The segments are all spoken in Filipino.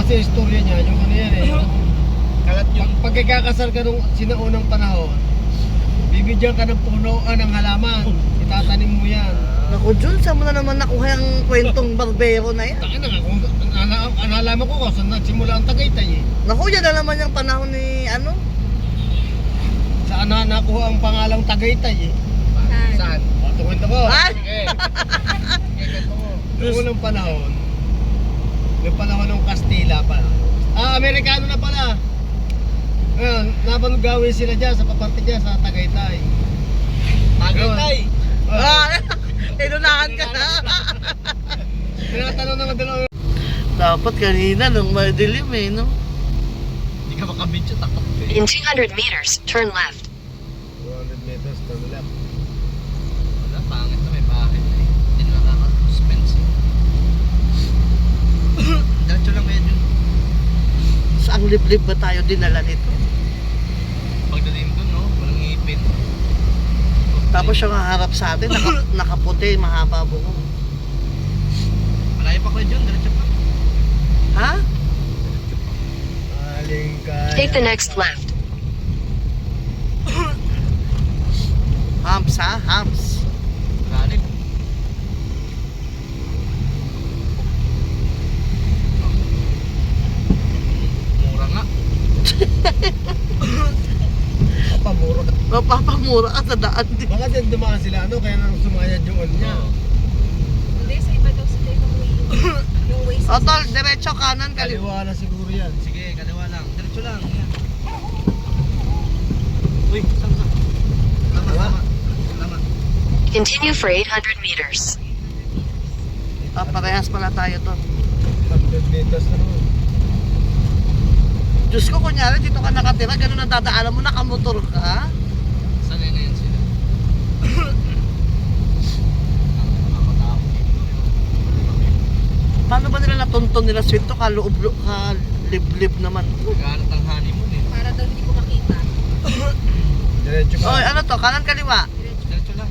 kasi istorya niya, yung ano yan eh. Kalat yung pagkakasal ka nung sinaunang panahon, bibigyan ka ng punuan ng halaman. Itatanim mo yan. Naku, Jun, saan mo na naman nakuha yung kwentong barbero na yan? Taka na nga, kung nalaman ko kung saan nagsimula ang Tagaytay eh. Naku, yan na naman yung panahon ni ano? Saan na nakuha ang pangalang Tagaytay eh. Saan? Tukwento ko. Ah! Sige. Kwento mo. Noong unang panahon, yung panahon ng Kastila pa. Amerikano na pala. Ngayon, nabanggawin sila dyan sa paparte dyan sa Tagaytay. Tagaytay? Ah, inunahan ka na. Tinatanong naman dalawa. Dapat kanina nung madilim eh, no? Hindi ka makabidyo, takot ka eh. In 200 meters, turn left. 200 meters, turn left. Wala, pangit na may bahay na eh. Hindi na nakaka-suspense eh. Diretso lang medyo. Saang liblib ba tayo dinala nito? Pagdating dun, no? Walang ngipin. Tapos yung harap sa atin, nakaputi, mahaba buko. Malayo pa ko dyan, diretso pa. Ha? Aling kaya. Take the next left. Humps ha? Humps. Lalim. Mura nga. Papamuro ka. Mapapamura ka sa daan din. Baka dyan dumaan sila, ano? Kaya nang sumayad yung niya. Hindi, sa iba daw sila yung way. Yung way O tol, diretso kanan, kaliwa. Kaliwa na siguro yan. Sige, kaliwa lang. Diretso lang. Yan. Uy, saan ka? Tama, tama. Tama. Continue for 800 meters. Parehas pala tayo to. 100 meters na naman. Diyos ko, kunyari dito ka nakatira, ganun ang dadaanan mo, nakamotor ka. Sanay na yan sila. Nakakatakot dito. Paano ba nila natunton nila sweet to? Kaloob-liblib naman. Naghahanap ng honeymoon eh. para daw hindi ko makita. Diretso ka. Oy, ano to? Kanan, kaliwa. Diretso lang.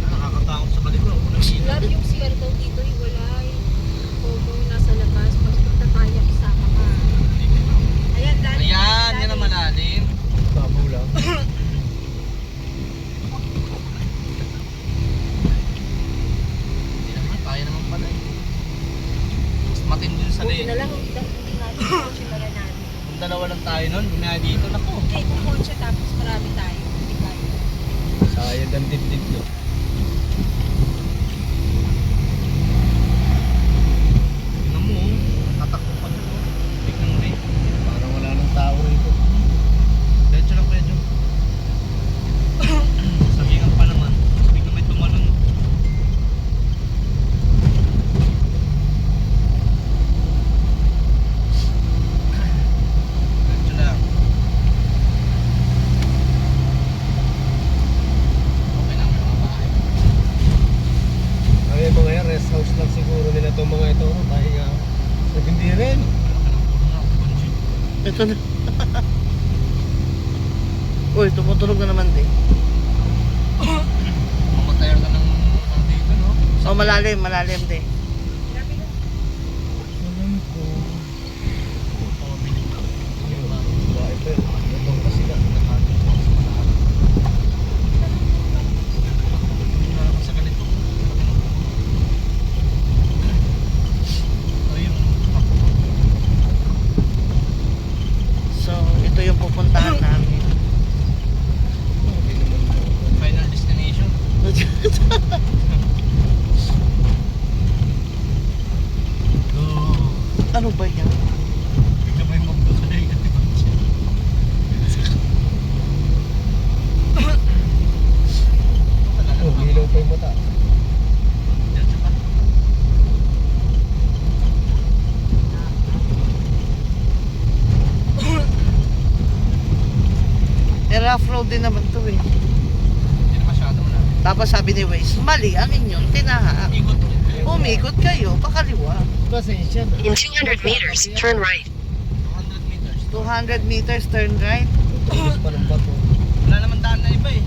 Nakakatakot sa balik ko. Unang ilaw. Love yung CR daw dito, hiwalay. Como nasa labas, pag pagtataya kasama ka. Ayan, lalim. Ayan, yan ang malalim. Babaw lang. Hindi naman, kaya naman pala eh. Mas matindi sa Buti lane. na lang, hindi natin kotse pala natin. Kung dalawa lang tayo nun, bumaya dito, naku. Okay, kung kotse tapos marami tayo. Hindi kaya. Sayad ang dibdib no. Tignan mo, tatakbo pa dyan. Oh. Tignan mo eh. Parang wala nang tao rito. Diretso lang kuya Jun. Sabihan pa naman. Bigla may tumalon. Diretso lang. Okay lang may mga bahay. Ay, mga yan, rest house lang siguro nila itong mga ito. Pahinga. Hindi rin. Malaki ng puno nga. Bunji. Ito na. Uy, tumutulog na naman din. Mamatayar ka ng dito, no? O, malalim, malalim din. Alam ko. Pamabiling ka. Yung bahay pa yun. Itong pa sila. Sa ganito. Ayun. So, ito yung pupuntahan namin. Final destination. Ano ba yan? Bigla may mabdo sa negative siya. Oh, hilaw pa yung mata. Diretso pa. Eh, rough road din naman to eh. Hindi na masyado na. Tapos sabi ni Waze, mali ang inyong tinaha. Ikot ulit. Umikot kayo, pakaliwa. Pasensya na. In 200 meters, turn right. 200 meters. 200 meters, turn right. Tapos pa ng bato. Wala naman daan na iba eh.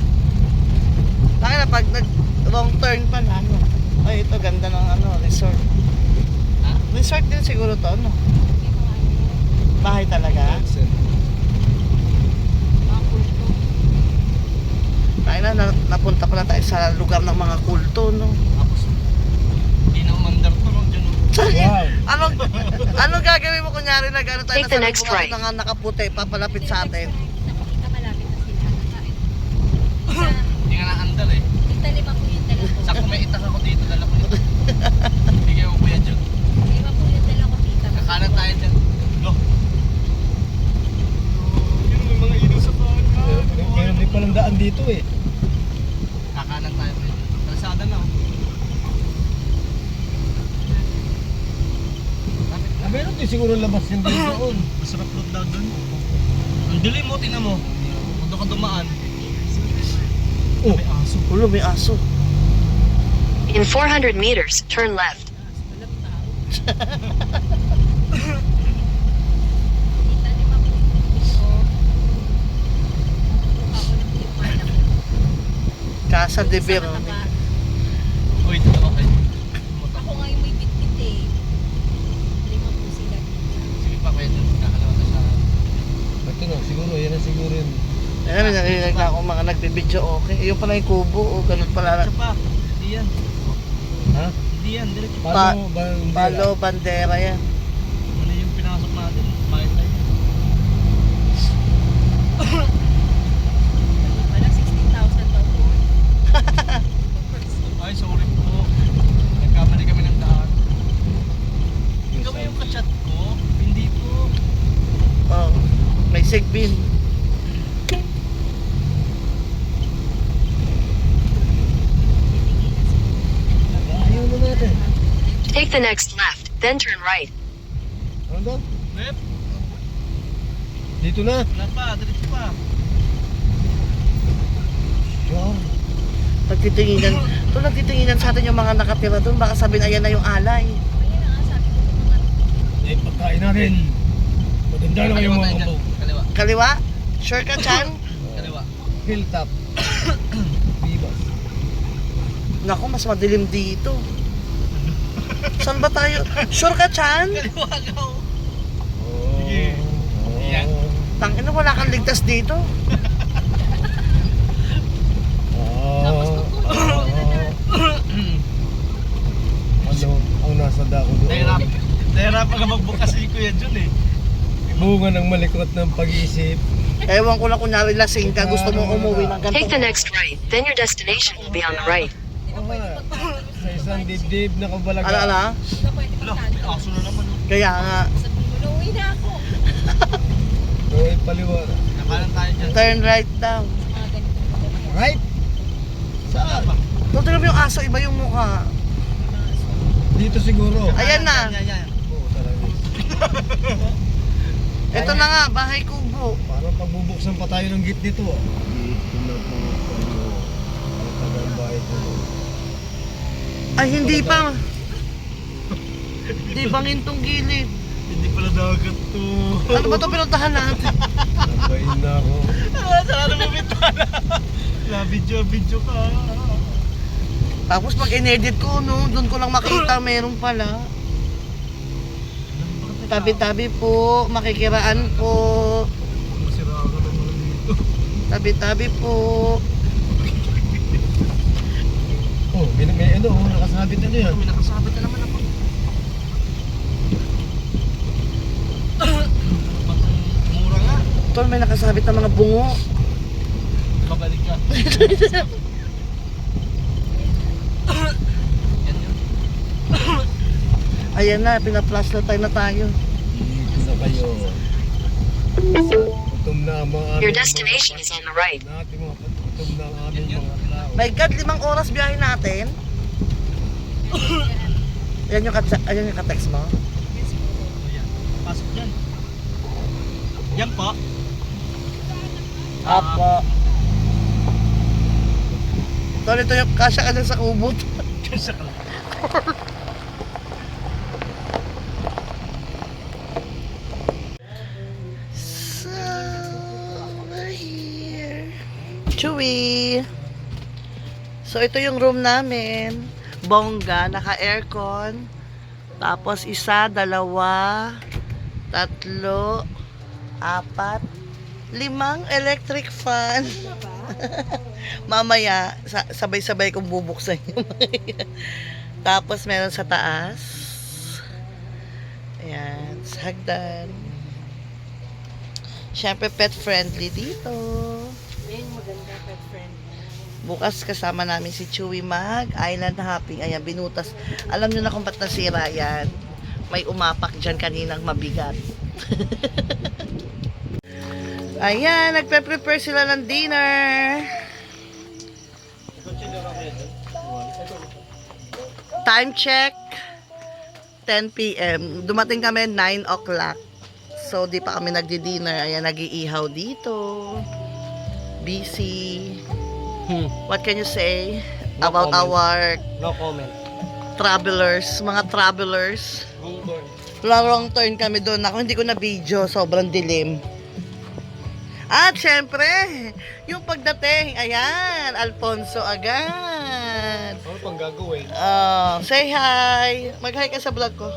Bakit na pag nag wrong turn pa na, ano? Ay, ito ganda ng ano, resort. Ha? Resort din siguro to, no? May mga ano yan, Bahay talaga. mga kulto. Ay napunta pala tayo sa lugar ng mga kulto, no? Tapos, hindi na umandar to, no? Diyan, no? Wow. Anong gagawin mo kunyari na gano'n tayo Take the next buwan right. na nga nakaputi, papalapit sa atin? Nakikita malapit na sila. Hindi nga naandar eh. Kita 5 po yung dala ko. Sa kung may itas ako dito, dala ko ito. Hindi kayo kuya dyan. 5 po yung dala ko tita. Kakanan tayo dyan. Lo. Yun, may mga ilaw sa kanan. Kaya hindi palang daan dito eh. Kakanan tayo kuya dyan. Kalsada na, oh. Lapit na. Ah, meron din siguro labas yung dito doon. Masarap load daw dun. Ang dilim mo, tingnan mo. Kung doon ka dumaan. Oh. May aso. Ulo, may aso. In 400 meters, turn left. Walang tao. Kita 5 po yung ticket ko. Ako ng timpala ko. Casa de Sa Vero. mataba. Uy, dito ako kayo. Ako nga yung may bitbit eh. 5 po sila dito. Sige pa, kuya dyan. Kakalawa na sa... Ito na, siguro, yan na siguro yun. Ayan, may narinig na ako mga nagbibidyo, okay. Yung pala yung kubo, o ganun pala. Isa pa. Hindi yan. Ha? Hindi yan. Diretso pa. Paano ba? Hindi Palo, bandera yan. Mali yung pinasok natin. Bayad tayo. Wala 16,000 daw po. Ay, sorry po. Nagkamali kami ng daan. Ikaw ba yung kachat ko? Hindi po. Oh, may sigbin. Ayaw na natin. Take the next left, then turn right. Ano doon? Rep, Dito na. wala pa. Diretso pa. Wow. Pagtitinginan, nagtitinginan sa atin yung mga nakatira doon, baka sabihin ayan na yung alay. Ayun na nga sabi ko ng mga Eh, pagkain natin. Maganda na kayo Kaliwa mga tayo dyan. kabaw. Kaliwa. Kaliwa? Sure ka, Chan? Kaliwa. Hilltop. Bibas. Naku, mas madilim dito. Saan ba tayo? Sure ka, Chan? Kaliwa ka, oh. Oh. Sige. Yan. Tangina, wala kang ligtas dito. Tapos Ano ang nasa dako doon? Nahirap ka magbukas si Kuya Jun eh. Bunga ng malikot ng pag-iisip. Ewan ko lang kunyari lasing ka, gusto mo umuwi ng Take the ganito. next right, then your destination will be on the right. Sa isang dibdib na kabalaga. Ala, Hindi ka pwede Lo, may magkanto. aso na naman. Oh. kaya nga, Sabi mo, nauwi na ako. Gawin paliwa. Nakanan tayo dyan. turn right daw. Mga ganitong bagay. Right? Saan ba? Tutignan mo yung aso, iba yung mukha. Dito siguro. Ayan na. Yan. Oo, talaga. Ito na nga, bahay kubo. Parang pagbubuksan pa tayo ng gate dito. Dito na po. Ang tagal bahay dito. Ay, hindi pa. Hindi bangin tong gilid. Hindi pala dagat to. Ano ba ito pinuntahan natin? Nabayin na ako. Saan mo bitala? Video ka. Tapos pag in-edit ko, no, doon ko lang makita, meron pala. Tabi-tabi po, makikiraan po. Masira ka naman dito. Tabi-tabi po. Oh, may ano, nakasabit ano yan. May nakasabit na naman ako. Mura nga. Tol, may nakasabit na mga bungo. Babalik ka. Yan yun. Ayan na, pina-flash na tayo. Dito na kayo. Gutom na ang mga Your aming destination is on the right. Natin mga gutom na ang aming Yan yun. mga tao. My God, 5 oras biyahe natin. Ayan yung ka-text mo. Ayan. Pasok dyan. Yan po. Apo. Tol, ito yung kasya ka dyan sa ubot. Kasi ka lang. So, we're here. Chewy! So, ito yung room namin. Bongga, naka-aircon. Tapos 1, 2, 3, 4, 5 electric fan. Mamaya, sabay-sabay kong bubuksan yung mga. Tapos meron sa taas. Ayan, sa hagdan. Siyempre, pet friendly dito. Ayun, maganda, pet friend. Bukas kasama namin si Chewy mag island hopping. Ayan, binutas. Alam nyo na kung ba't nasira yan. May umapak dyan kaninang mabigat. Ayan, nagpe-prepare sila ng dinner. Time check, 10 p.m. Dumating kami 9 o'clock. So, di pa kami nagdi-dinner. Ayan, nag-iihaw dito. Busy. What can you say No about comment. our No comment. travelers, mga travelers? Wrong turn kami doon. Ako hindi ko na video, sobrang dilim. At syempre, yung pagdating, ayan, Alfonso agad. Ano pang gagawin? Say hi. Mag-hi ka sa vlog ko.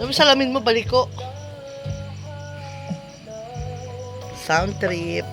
Ano salamin mo, baliko. Sound trip.